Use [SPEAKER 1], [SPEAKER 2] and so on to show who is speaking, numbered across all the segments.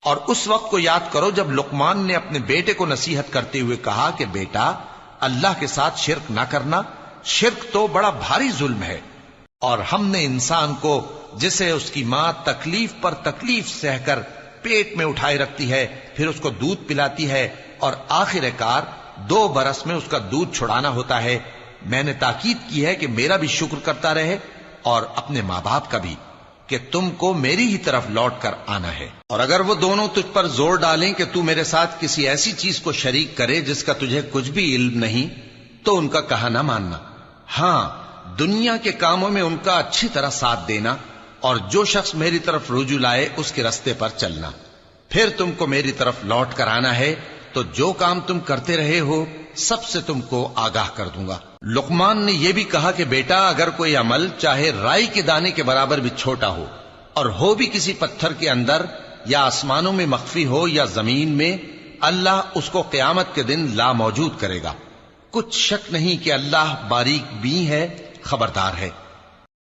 [SPEAKER 1] اور اس وقت کو یاد کرو جب لقمان نے اپنے بیٹے کو نصیحت کرتے ہوئے کہا کہ بیٹا اللہ کے ساتھ شرک نہ کرنا، شرک تو بڑا بھاری ظلم ہے، اور ہم نے انسان کو جسے اس کی ماں تکلیف پر تکلیف سہ کر پیٹ میں اٹھائے رکھتی ہے، پھر اس کو دودھ پلاتی ہے اور آخر کار 2 برس میں اس کا دودھ چھڑانا ہوتا ہے، میں نے تاکید کی ہے کہ میرا بھی شکر کرتا رہے اور اپنے ماں باپ کا بھی، کہ تم کو میری ہی طرف لوٹ کر آنا ہے۔ اور اگر وہ دونوں تجھ پر زور ڈالیں کہ تو میرے ساتھ کسی ایسی چیز کو شریک کرے جس کا تجھے کچھ بھی علم نہیں، تو ان کا کہا نہ ماننا، ہاں دنیا کے کاموں میں ان کا اچھی طرح ساتھ دینا، اور جو شخص میری طرف رجوع لائے اس کے رستے پر چلنا، پھر تم کو میری طرف لوٹ کر آنا ہے، تو جو کام تم کرتے رہے ہو سب سے تم کو آگاہ کر دوں گا۔ لقمان نے یہ بھی کہا کہ بیٹا اگر کوئی عمل چاہے رائی کے دانے کے برابر بھی چھوٹا ہو، اور ہو بھی کسی پتھر کے اندر یا آسمانوں میں مخفی ہو یا زمین میں، اللہ اس کو قیامت کے دن لا موجود کرے گا۔ کچھ شک نہیں کہ اللہ باریک بین ہے، خبردار ہے۔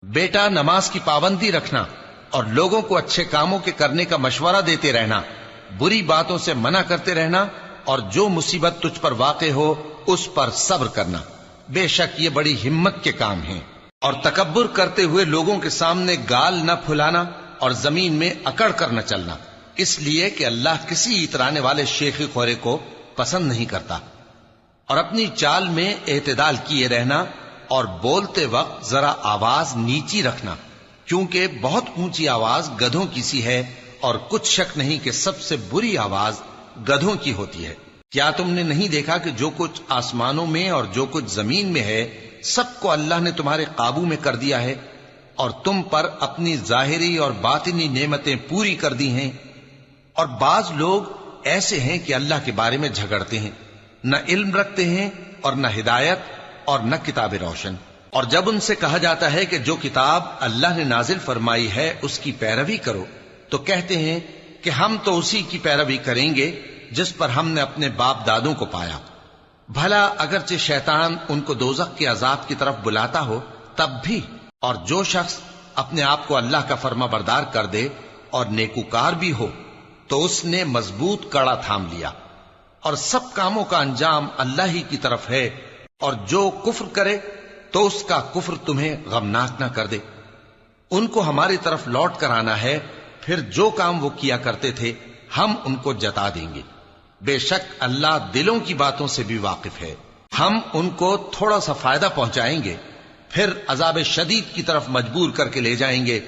[SPEAKER 1] بیٹا نماز کی پابندی رکھنا اور لوگوں کو اچھے کاموں کے کرنے کا مشورہ دیتے رہنا، بری باتوں سے منع کرتے رہنا، اور جو مصیبت تجھ پر واقع ہو اس پر صبر کرنا، بے شک یہ بڑی ہمت کے کام ہیں۔ اور تکبر کرتے ہوئے لوگوں کے سامنے گال نہ پھلانا اور زمین میں اکڑ کر نہ چلنا، اس لیے کہ اللہ کسی اترانے والے شیخی خورے کو پسند نہیں کرتا۔ اور اپنی چال میں اعتدال کیے رہنا، اور بولتے وقت ذرا آواز نیچی رکھنا، کیونکہ بہت اونچی آواز گدھوں کی سی ہے، اور کچھ شک نہیں کہ سب سے بری آواز گدھوں کی ہوتی ہے۔ کیا تم نے نہیں دیکھا کہ جو کچھ آسمانوں میں اور جو کچھ زمین میں ہے سب کو اللہ نے تمہارے قابو میں کر دیا ہے، اور تم پر اپنی ظاہری اور باطنی نعمتیں پوری کر دی ہیں۔ اور بعض لوگ ایسے ہیں کہ اللہ کے بارے میں جھگڑتے ہیں، نہ علم رکھتے ہیں اور نہ ہدایت اور نہ کتاب روشن۔ اور جب ان سے کہا جاتا ہے کہ جو کتاب اللہ نے نازل فرمائی ہے اس کی پیروی کرو، تو کہتے ہیں کہ ہم تو اسی کی پیروی کریں گے جس پر ہم نے اپنے باپ دادوں کو پایا۔ بھلا اگرچہ شیطان ان کو دوزخ کے عذاب کی طرف بلاتا ہو تب بھی، اور جو شخص اپنے آپ کو اللہ کا فرما بردار کر دے اور نیکوکار بھی ہو تو اس نے مضبوط کڑا تھام لیا، اور سب کاموں کا انجام اللہ ہی کی طرف ہے۔ اور جو کفر کرے تو اس کا کفر تمہیں غمناک نہ کر دے۔ ان کو ہماری طرف لوٹ کر آنا ہے، پھر جو کام وہ کیا کرتے تھے ہم ان کو جتا دیں گے۔ بے شک اللہ دلوں کی باتوں سے بھی واقف ہے۔ ہم ان کو تھوڑا سا فائدہ پہنچائیں گے، پھر عذاب شدید کی طرف مجبور کر کے لے جائیں گے۔